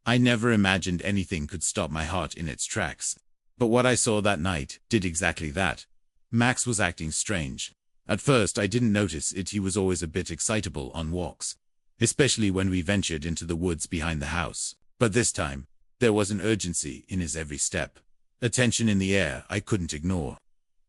I never imagined anything could stop my heart in its tracks. But what I saw that night did exactly that. Max was acting strange. At first I didn't notice it. He was always a bit excitable on walks, especially when we ventured into the woods behind the house. But this time, there was an urgency in his every step, a tension in the air I couldn't ignore.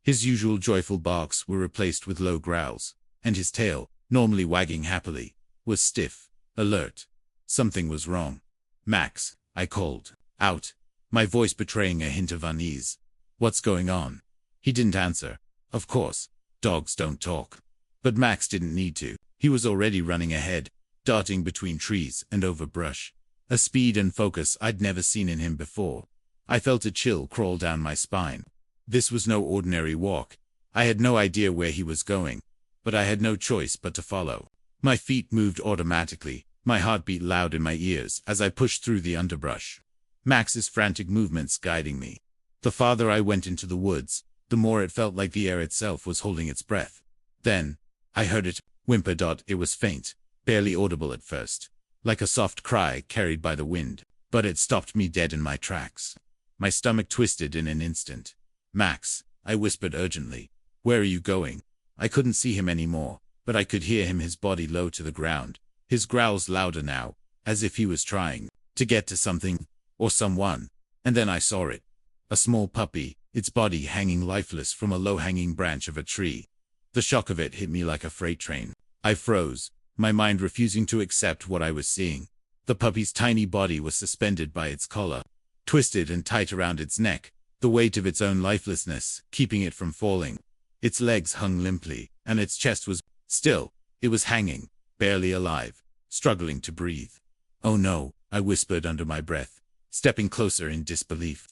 His usual joyful barks were replaced with low growls, and his tail, normally wagging happily, was stiff, alert. Something was wrong. "Max," I called out, my voice betraying a hint of unease. "What's going on?" He didn't answer. Of course, dogs don't talk. But Max didn't need to. He was already running ahead, darting between trees and over brush. A speed and focus I'd never seen in him before. I felt a chill crawl down my spine. This was no ordinary walk. I had no idea where he was going, but I had no choice but to follow. My feet moved automatically, my heart beat loud in my ears as I pushed through the underbrush, Max's frantic movements guiding me. The farther I went into the woods, the more it felt like the air itself was holding its breath. Then, I heard it whimper. It was faint, barely audible at first, like a soft cry carried by the wind, but it stopped me dead in my tracks. My stomach twisted in an instant. "Max," I whispered urgently, "where are you going?" I couldn't see him anymore, but I could hear him, his body low to the ground, his growls louder now, as if he was trying to get to something or someone. And then I saw it. A small puppy, its body hanging lifeless from a low-hanging branch of a tree. The shock of it hit me like a freight train. I froze, my mind refusing to accept what I was seeing. The puppy's tiny body was suspended by its collar, twisted and tight around its neck, the weight of its own lifelessness keeping it from falling. Its legs hung limply, and its chest was still. It was hanging, barely alive, struggling to breathe. "Oh no," I whispered under my breath, stepping closer in disbelief.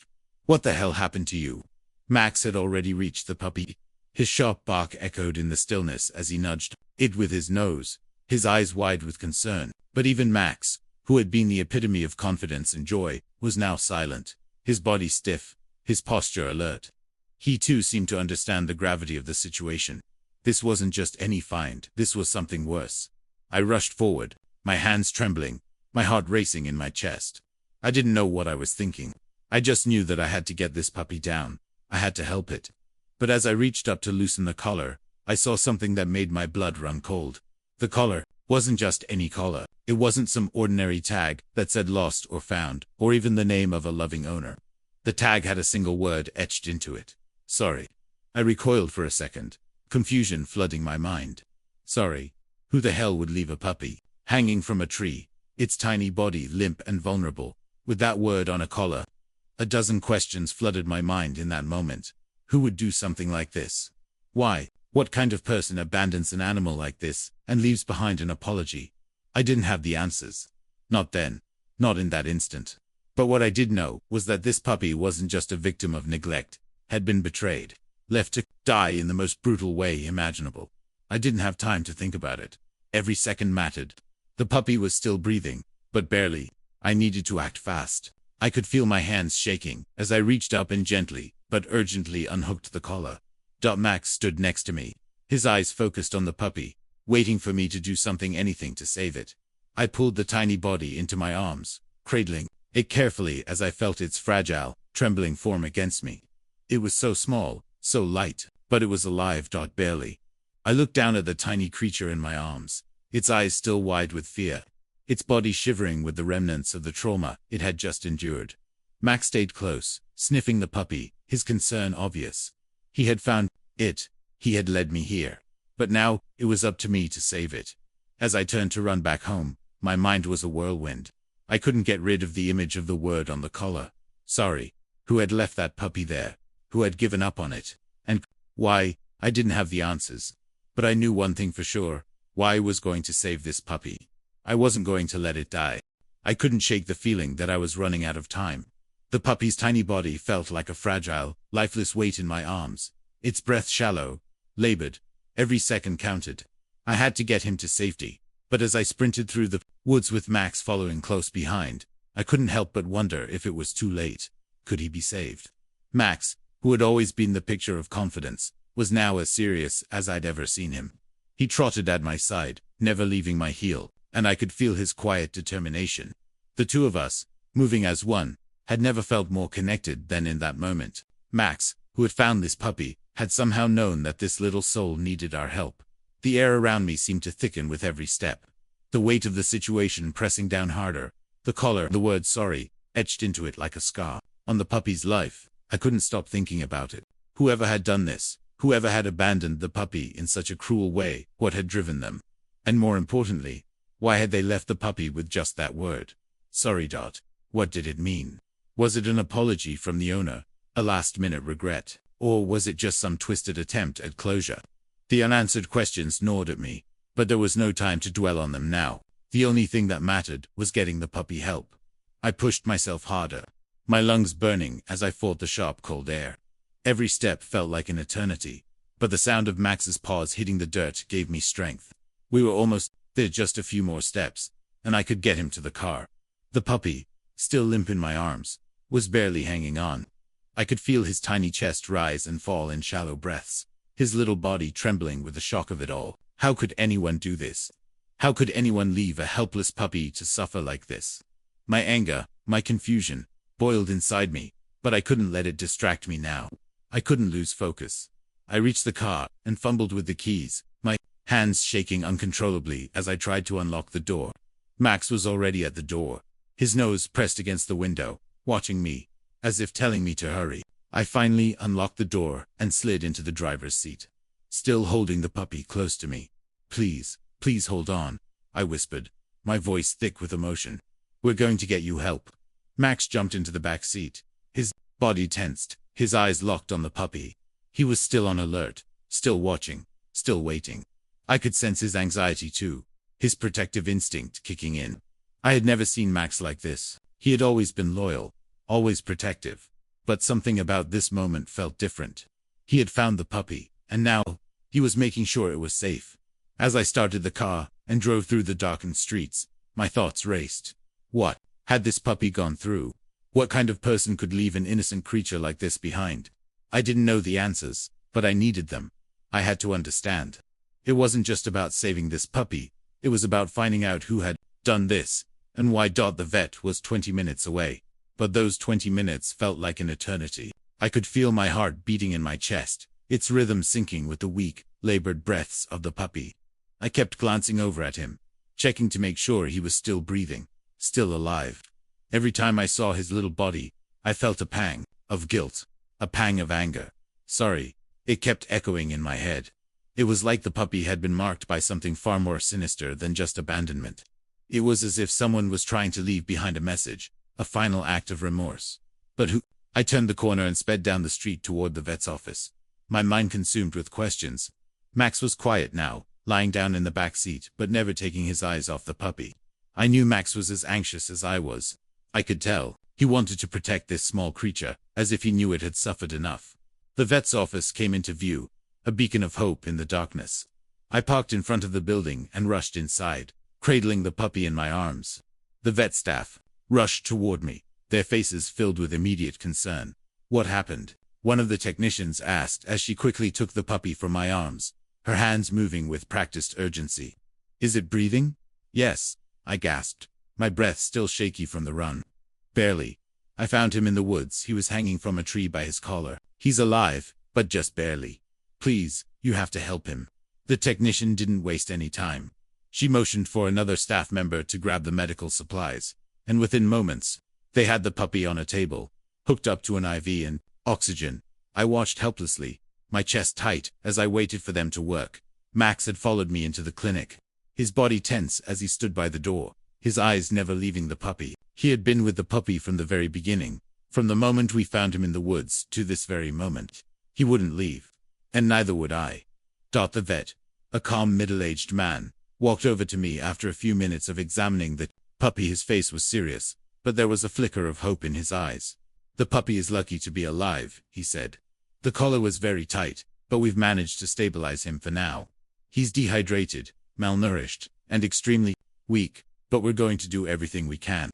"What the hell happened to you?" Max had already reached the puppy. His sharp bark echoed in the stillness as he nudged it with his nose, his eyes wide with concern. But even Max, who had been the epitome of confidence and joy, was now silent, his body stiff, his posture alert. He too seemed to understand the gravity of the situation. This wasn't just any find, this was something worse. I rushed forward, my hands trembling, my heart racing in my chest. I didn't know what I was thinking. I just knew that I had to get this puppy down. I had to help it. But as I reached up to loosen the collar, I saw something that made my blood run cold. The collar wasn't just any collar. It wasn't some ordinary tag that said lost or found, or even the name of a loving owner. The tag had a single word etched into it. "Sorry." I recoiled for a second, confusion flooding my mind. Sorry. Who the hell would leave a puppy hanging from a tree, its tiny body limp and vulnerable, with that word on a collar? A dozen questions flooded my mind in that moment. Who would do something like this? Why? What kind of person abandons an animal like this and leaves behind an apology? I didn't have the answers. Not then. Not in that instant. But what I did know was that this puppy wasn't just a victim of neglect, had been betrayed, left to die in the most brutal way imaginable. I didn't have time to think about it. Every second mattered. The puppy was still breathing, but barely. I needed to act fast. I could feel my hands shaking as I reached up and gently, but urgently unhooked the collar. Max stood next to me, his eyes focused on the puppy, waiting for me to do something, anything to save it. I pulled the tiny body into my arms, cradling it carefully as I felt its fragile, trembling form against me. It was so small, so light, but it was alive. Barely. I looked down at the tiny creature in my arms, its eyes still wide with fear, its body shivering with the remnants of the trauma it had just endured. Max stayed close, sniffing the puppy, his concern obvious. He had found it. He had led me here. But now, it was up to me to save it. As I turned to run back home, my mind was a whirlwind. I couldn't get rid of the image of the word on the collar. Sorry. Who had left that puppy there? Who had given up on it? And why? I didn't have the answers. But I knew one thing for sure. Why I was going to save this puppy. I wasn't going to let it die. I couldn't shake the feeling that I was running out of time. The puppy's tiny body felt like a fragile, lifeless weight in my arms. Its breath shallow, labored. Every second counted. I had to get him to safety. But as I sprinted through the woods with Max following close behind, I couldn't help but wonder if it was too late. Could he be saved? Max, who had always been the picture of confidence, was now as serious as I'd ever seen him. He trotted at my side, never leaving my heel, and I could feel his quiet determination. The two of us, moving as one, had never felt more connected than in that moment. Max, who had found this puppy, had somehow known that this little soul needed our help. The air around me seemed to thicken with every step. The weight of the situation pressing down harder. The collar, the word sorry, etched into it like a scar. On the puppy's life, I couldn't stop thinking about it. Whoever had done this, whoever had abandoned the puppy in such a cruel way, what had driven them? And more importantly, why had they left the puppy with just that word? Sorry. What did it mean? Was it an apology from the owner, a last-minute regret, or was it just some twisted attempt at closure? The unanswered questions gnawed at me, but there was no time to dwell on them now. The only thing that mattered was getting the puppy help. I pushed myself harder, my lungs burning as I fought the sharp cold air. Every step felt like an eternity, but the sound of Max's paws hitting the dirt gave me strength. We were almost there, just a few more steps, and I could get him to the car. The puppy, still limp in my arms, was barely hanging on. I could feel his tiny chest rise and fall in shallow breaths, his little body trembling with the shock of it all. How could anyone do this? How could anyone leave a helpless puppy to suffer like this? My anger, my confusion, boiled inside me, but I couldn't let it distract me now. I couldn't lose focus. I reached the car and fumbled with the keys, my hands shaking uncontrollably as I tried to unlock the door. Max was already at the door, his nose pressed against the window, watching me, as if telling me to hurry. I finally unlocked the door and slid into the driver's seat, still holding the puppy close to me. Please hold on, I whispered, my voice thick with emotion. We're going to get you help. Max jumped into the back seat, his body tensed, his eyes locked on the puppy. He was still on alert, still watching, still waiting. I could sense his anxiety too, his protective instinct kicking in. I had never seen Max like this. He had always been loyal, always protective, but something about this moment felt different. He had found the puppy, and now, he was making sure it was safe. As I started the car and drove through the darkened streets, my thoughts raced. What had this puppy gone through? What kind of person could leave an innocent creature like this behind? I didn't know the answers, but I needed them. I had to understand. It wasn't just about saving this puppy, it was about finding out who had done this, and why. The vet was 20 minutes away, but those 20 minutes felt like an eternity. I could feel my heart beating in my chest, its rhythm syncing with the weak, labored breaths of the puppy. I kept glancing over at him, checking to make sure he was still breathing, still alive. Every time I saw his little body, I felt a pang of guilt, a pang of anger. Sorry, it kept echoing in my head. It was like the puppy had been marked by something far more sinister than just abandonment. It was as if someone was trying to leave behind a message, a final act of remorse. But who? I turned the corner and sped down the street toward the vet's office, my mind consumed with questions. Max was quiet now, lying down in the back seat, but never taking his eyes off the puppy. I knew Max was as anxious as I was. I could tell. He wanted to protect this small creature, as if he knew it had suffered enough. The vet's office came into view, a beacon of hope in the darkness. I parked in front of the building and rushed inside, cradling the puppy in my arms. The vet staff rushed toward me, their faces filled with immediate concern. What happened? One of the technicians asked as she quickly took the puppy from my arms, her hands moving with practiced urgency. Is it breathing? Yes, I gasped, my breath still shaky from the run. Barely. I found him in the woods. He was hanging from a tree by his collar. He's alive, but just barely. Please, you have to help him. The technician didn't waste any time. She motioned for another staff member to grab the medical supplies, and within moments, they had the puppy on a table, hooked up to an IV and oxygen. I watched helplessly, my chest tight, as I waited for them to work. Max had followed me into the clinic, his body tense as he stood by the door, his eyes never leaving the puppy. He had been with the puppy from the very beginning, from the moment we found him in the woods to this very moment. He wouldn't leave, and neither would I. The vet, a calm middle-aged man, walked over to me after a few minutes of examining the puppy. His face was serious, but there was a flicker of hope in his eyes. The puppy is lucky to be alive, he said. The collar was very tight, but we've managed to stabilize him for now. He's dehydrated, malnourished, and extremely weak, but we're going to do everything we can.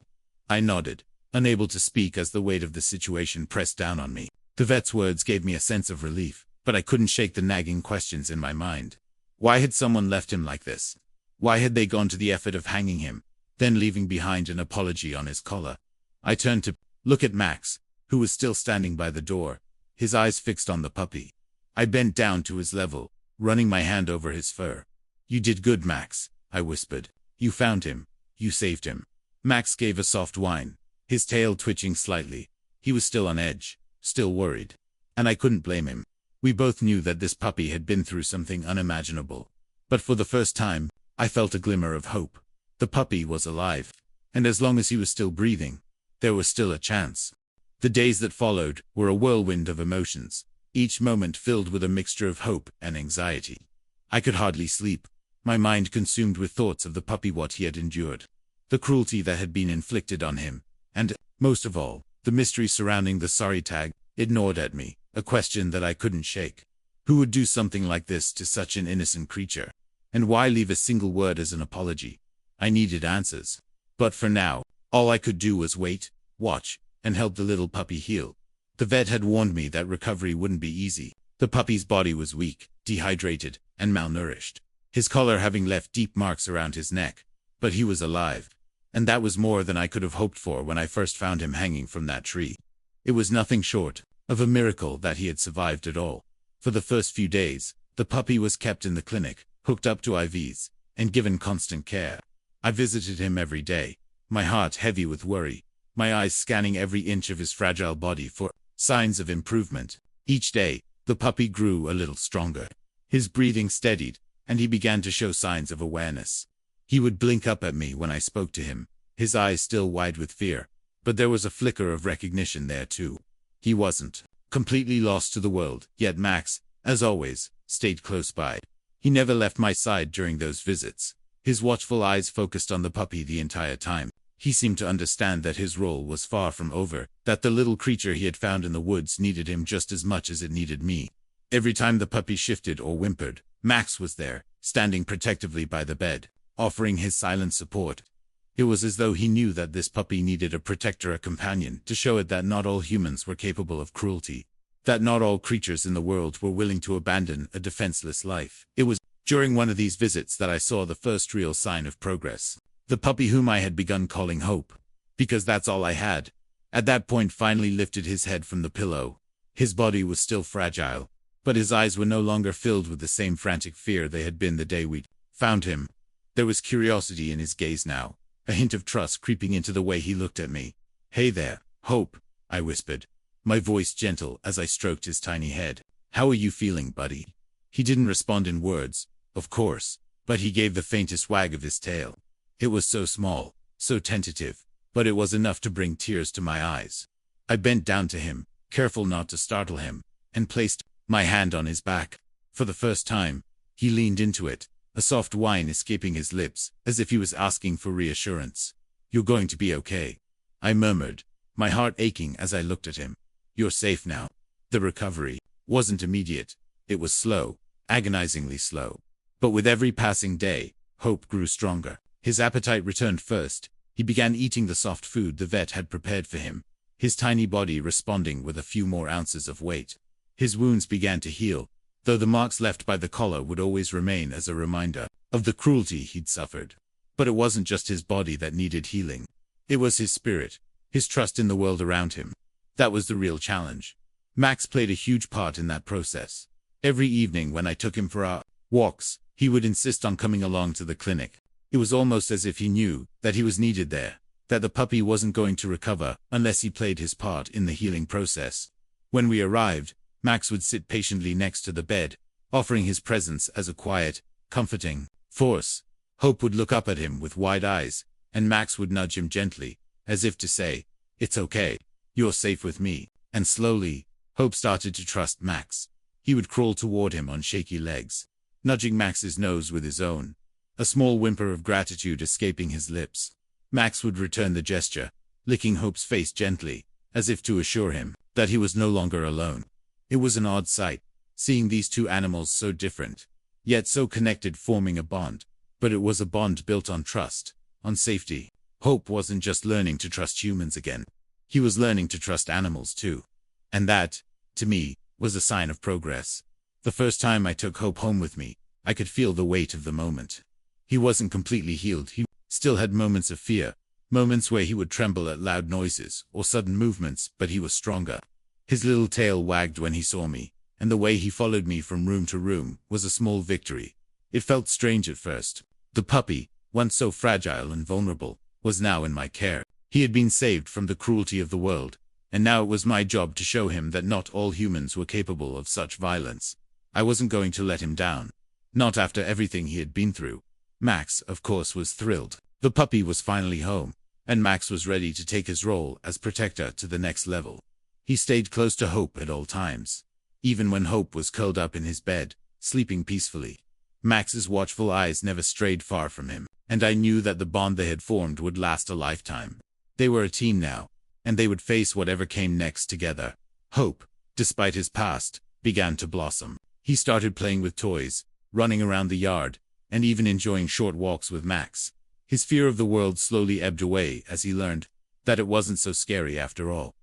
I nodded, unable to speak as the weight of the situation pressed down on me. The vet's words gave me a sense of relief, but I couldn't shake the nagging questions in my mind. Why had someone left him like this? Why had they gone to the effort of hanging him, then leaving behind an apology on his collar? I turned to look at Max, who was still standing by the door, his eyes fixed on the puppy. I bent down to his level, running my hand over his fur. "You did good, Max," I whispered. "You found him. You saved him." Max gave a soft whine, his tail twitching slightly. He was still on edge, still worried. And I couldn't blame him. We both knew that this puppy had been through something unimaginable. But for the first time, I felt a glimmer of hope. The puppy was alive. And as long as he was still breathing, there was still a chance. The days that followed were a whirlwind of emotions, each moment filled with a mixture of hope and anxiety. I could hardly sleep, my mind consumed with thoughts of the puppy, what he had endured, the cruelty that had been inflicted on him, and, most of all, the mystery surrounding the sorry tag. It gnawed at me, a question that I couldn't shake. Who would do something like this to such an innocent creature? And why leave a single word as an apology? I needed answers. But for now, all I could do was wait, watch, and help the little puppy heal. The vet had warned me that recovery wouldn't be easy. The puppy's body was weak, dehydrated, and malnourished, his collar having left deep marks around his neck. But he was alive. And that was more than I could have hoped for when I first found him hanging from that tree. It was nothing short of a miracle that he had survived at all. For the first few days, the puppy was kept in the clinic, hooked up to IVs, and given constant care. I visited him every day, my heart heavy with worry, my eyes scanning every inch of his fragile body for signs of improvement. Each day, the puppy grew a little stronger. His breathing steadied, and he began to show signs of awareness. He would blink up at me when I spoke to him, his eyes still wide with fear, but there was a flicker of recognition there too. He wasn't completely lost to the world, yet Max, as always, stayed close by. He never left my side during those visits, his watchful eyes focused on the puppy the entire time. He seemed to understand that his role was far from over, that the little creature he had found in the woods needed him just as much as it needed me. Every time the puppy shifted or whimpered, Max was there, standing protectively by the bed, offering his silent support. It was as though he knew that this puppy needed a protector, a companion, to show it that not all humans were capable of cruelty, that not all creatures in the world were willing to abandon a defenseless life. It was during one of these visits that I saw the first real sign of progress. The puppy whom I had begun calling Hope, because that's all I had, at that point finally lifted his head from the pillow. His body was still fragile, but his eyes were no longer filled with the same frantic fear they had been the day we'd found him. There was curiosity in his gaze now, a hint of trust creeping into the way he looked at me. "Hey there, Hope," I whispered, my voice gentle as I stroked his tiny head. "How are you feeling, buddy?" He didn't respond in words, of course, but he gave the faintest wag of his tail. It was so small, so tentative, but it was enough to bring tears to my eyes. I bent down to him, careful not to startle him, and placed my hand on his back. For the first time, he leaned into it, a soft whine escaping his lips, as if he was asking for reassurance. "You're going to be okay," I murmured, my heart aching as I looked at him. "You're safe now." The recovery wasn't immediate. It was slow, agonizingly slow. But with every passing day, Hope grew stronger. His appetite returned first. He began eating the soft food the vet had prepared for him, his tiny body responding with a few more ounces of weight. His wounds began to heal, though the marks left by the collar would always remain as a reminder of the cruelty he'd suffered. But it wasn't just his body that needed healing. It was his spirit, his trust in the world around him. That was the real challenge. Max played a huge part in that process. Every evening when I took him for our walks, he would insist on coming along to the clinic. It was almost as if he knew that he was needed there, that the puppy wasn't going to recover unless he played his part in the healing process. When we arrived, Max would sit patiently next to the bed, offering his presence as a quiet, comforting force. Hope would look up at him with wide eyes, and Max would nudge him gently, as if to say, "It's okay. You're safe with me." And slowly, Hope started to trust Max. He would crawl toward him on shaky legs, nudging Max's nose with his own, a small whimper of gratitude escaping his lips. Max would return the gesture, licking Hope's face gently, as if to assure him that he was no longer alone. It was an odd sight, seeing these two animals so different, yet so connected, forming a bond. But it was a bond built on trust, on safety. Hope wasn't just learning to trust humans again. He was learning to trust animals too. And that, to me, was a sign of progress. The first time I took Hope home with me, I could feel the weight of the moment. He wasn't completely healed. He still had moments of fear, Moments where he would tremble at loud noises or sudden movements, but he was stronger. His little tail wagged when he saw me, and the way he followed me from room to room was a small victory. It felt strange at first. The puppy, once so fragile and vulnerable, was now in my care. He had been saved from the cruelty of the world, and now it was my job to show him that not all humans were capable of such violence. I wasn't going to let him down. Not after everything he had been through. Max, of course, was thrilled. The puppy was finally home, and Max was ready to take his role as protector to the next level. He stayed close to Hope at all times, even when Hope was curled up in his bed, sleeping peacefully. Max's watchful eyes never strayed far from him, and I knew that the bond they had formed would last a lifetime. They were a team now, and they would face whatever came next together. Hope, despite his past, began to blossom. He started playing with toys, running around the yard, and even enjoying short walks with Max. His fear of the world slowly ebbed away as he learned that it wasn't so scary after all.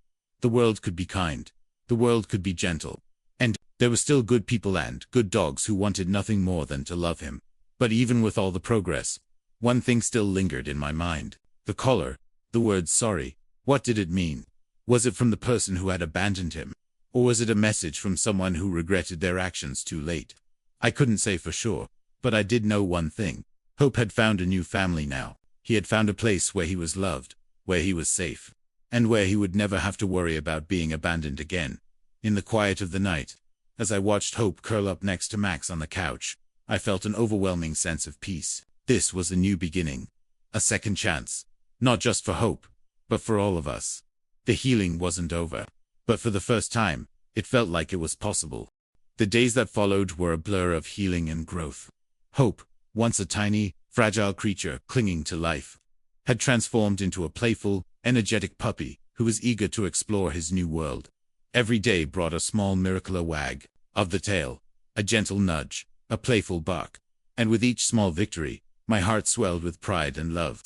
The world could be kind. The world could be gentle. And there were still good people and good dogs who wanted nothing more than to love him. But even with all the progress, one thing still lingered in my mind. The collar, the word sorry. What did it mean? Was it from the person who had abandoned him? Or was it a message from someone who regretted their actions too late? I couldn't say for sure, but I did know one thing. Hope had found a new family now. He had found a place where he was loved, where he was safe, and where he would never have to worry about being abandoned again. In the quiet of the night, as I watched Hope curl up next to Max on the couch, I felt an overwhelming sense of peace. This was a new beginning. A second chance. Not just for Hope, but for all of us. The healing wasn't over. But for the first time, it felt like it was possible. The days that followed were a blur of healing and growth. Hope, once a tiny, fragile creature clinging to life, had transformed into a playful, energetic puppy who was eager to explore his new world. Every day brought a small miracle, a wag of the tail, a gentle nudge, a playful bark. And with each small victory, my heart swelled with pride and love.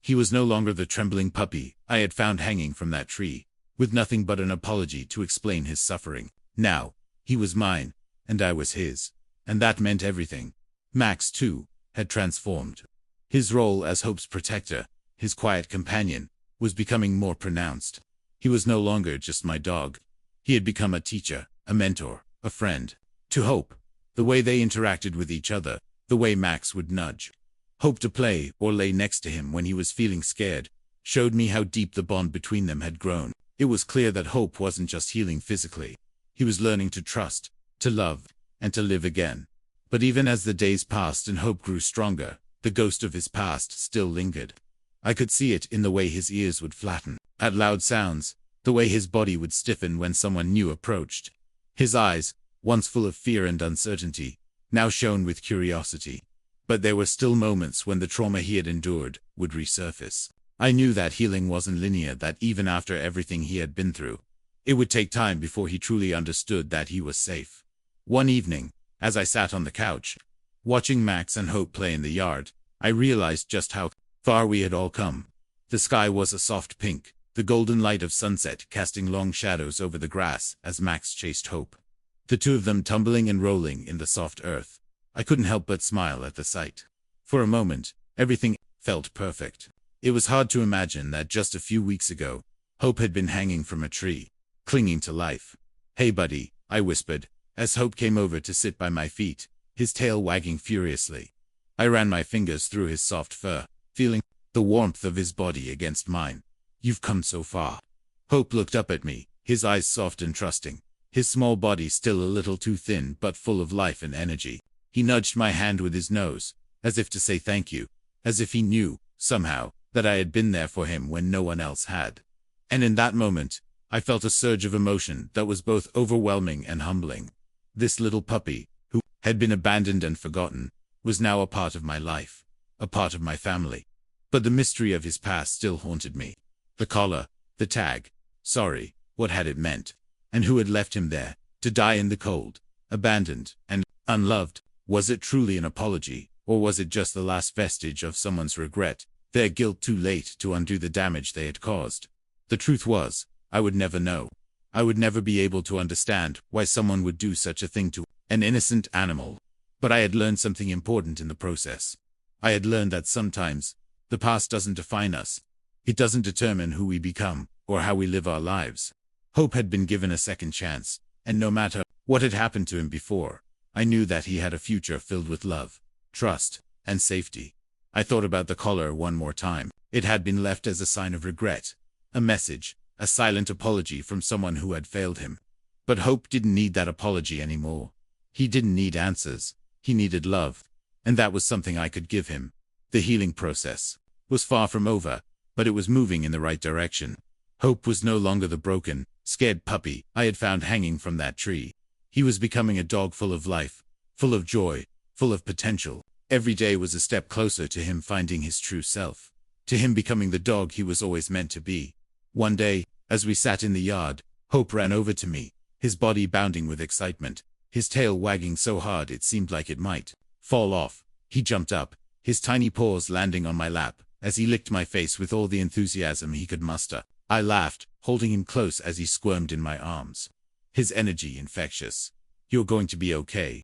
He was no longer the trembling puppy I had found hanging from that tree, with nothing but an apology to explain his suffering. Now, he was mine, and I was his. And that meant everything. Max, too, had transformed. His role as Hope's protector, his quiet companion, was becoming more pronounced. He was no longer just my dog. He had become a teacher, a mentor, a friend. To Hope, the way they interacted with each other, the way Max would nudge Hope to play or lay next to him when he was feeling scared, showed me how deep the bond between them had grown. It was clear that Hope wasn't just healing physically. He was learning to trust, to love, and to live again. But even as the days passed and Hope grew stronger, the ghost of his past still lingered. I could see it in the way his ears would flatten at loud sounds, the way his body would stiffen when someone new approached. His eyes, once full of fear and uncertainty, now shone with curiosity. But there were still moments when the trauma he had endured would resurface. I knew that healing wasn't linear, that even after everything he had been through, it would take time before he truly understood that he was safe. One evening, as I sat on the couch, watching Max and Hope play in the yard, I realized just how far we had all come. The sky was a soft pink, the golden light of sunset casting long shadows over the grass as Max chased Hope. The two of them tumbling and rolling in the soft earth. I couldn't help but smile at the sight. For a moment, everything felt perfect. It was hard to imagine that just a few weeks ago, Hope had been hanging from a tree, clinging to life. "Hey buddy," I whispered, as Hope came over to sit by my feet, his tail wagging furiously. I ran my fingers through his soft fur, feeling the warmth of his body against mine. "You've come so far." Hope looked up at me, his eyes soft and trusting, his small body still a little too thin but full of life and energy. He nudged my hand with his nose, as if to say thank you, as if he knew, somehow, that I had been there for him when no one else had. And in that moment, I felt a surge of emotion that was both overwhelming and humbling. This little puppy, who had been abandoned and forgotten, was now a part of my life, a part of my family. But the mystery of his past still haunted me. The collar, the tag, sorry, what had it meant? And who had left him there, to die in the cold, abandoned and unloved? Was it truly an apology, or was it just the last vestige of someone's regret, their guilt too late to undo the damage they had caused? The truth was, I would never know. I would never be able to understand why someone would do such a thing to an innocent animal. But I had learned something important in the process. I had learned that sometimes, the past doesn't define us. It doesn't determine who we become or how we live our lives. Hope had been given a second chance, and no matter what had happened to him before, I knew that he had a future filled with love, trust, and safety. I thought about the collar one more time. It had been left as a sign of regret, a message, a silent apology from someone who had failed him. But Hope didn't need that apology anymore. He didn't need answers. He needed love. And that was something I could give him. The healing process was far from over, but it was moving in the right direction. Hope was no longer the broken, scared puppy I had found hanging from that tree. He was becoming a dog full of life, full of joy, full of potential. Every day was a step closer to him finding his true self, to him becoming the dog he was always meant to be. One day, as we sat in the yard, Hope ran over to me, his body bounding with excitement, his tail wagging so hard it seemed like it might fall off. He jumped up, his tiny paws landing on my lap, as he licked my face with all the enthusiasm he could muster. I laughed, holding him close as he squirmed in my arms. His energy infectious. "You're going to be okay,"